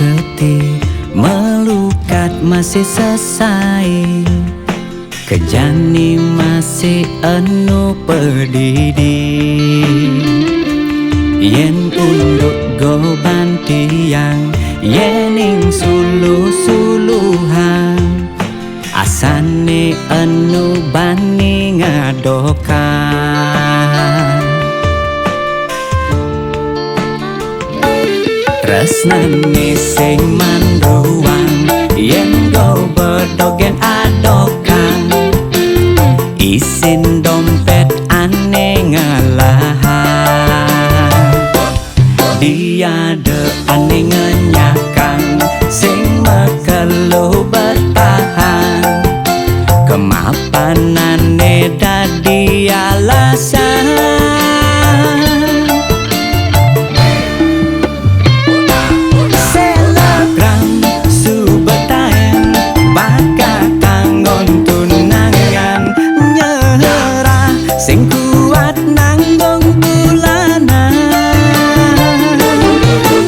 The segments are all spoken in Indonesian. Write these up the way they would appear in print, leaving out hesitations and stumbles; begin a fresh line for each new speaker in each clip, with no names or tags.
ketih melukat masih selesai, kejani masih anu pedidi. Yen unduk go bantiang, yening suluh-suluhan, asane anu bani ngadokan. Tresnane sing manduang, yen go bedogen adokan, isin dompet ane ngalahan. Diade ane ngenyakang, sing mekelu bertahan, kemapanane dadi alasan. Selegram subetaen bakal kanggon tunangan, nyerah sing kuat nanggung bulanan.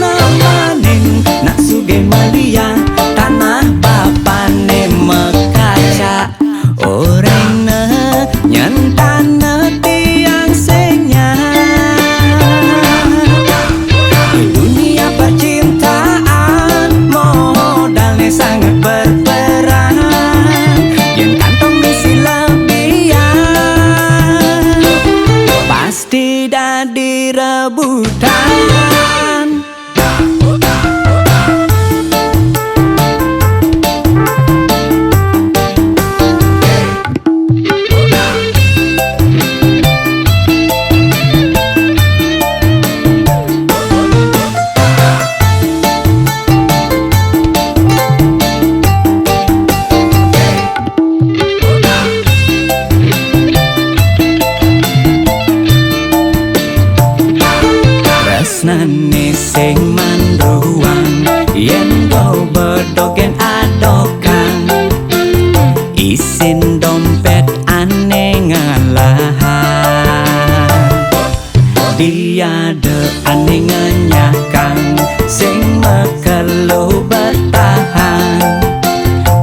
Namaning nak suge malia, tanah bapane mekaca, orangna nyentana tiang senya. Di dunia percintaan modalnya sangat berperan, yang kantong isi lebihan pasti dadi rebutan. Tresnane sing manduang, yen go bedogen adokan, isin dompet ane ngalahan. Diade ane ngenyakang, sing mekelu bertahan,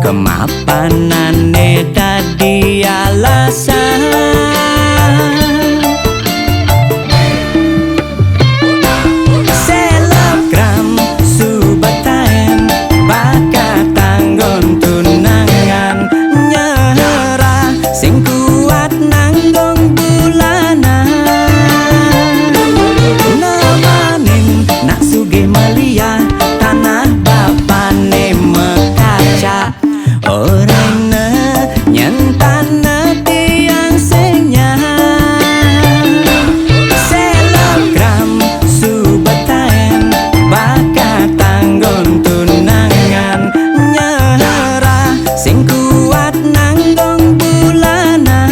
kemapanane dadi alasan. Selebgram subetaen bakal tanggon tunangan, nyerah sing kuat nanggung bulanan. Namaning nak suge malia, tanah bapane mekaca, orangna nyentana tiang senya. Selebgram subetaen bakal tanggon tunangan, nyerah sing kuat nanggung bulanan.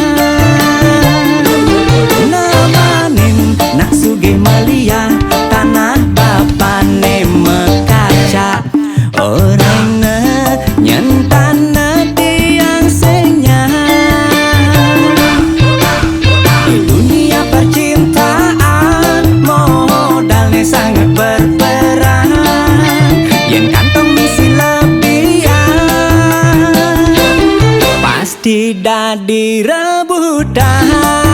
Namaning nak suge malia, tanah bapane mekaca, orangna nyentana tiang senya. Di dunia percintaan modalnya sangat berperan, yen kantong isi lebihan pasti dadi rebutan.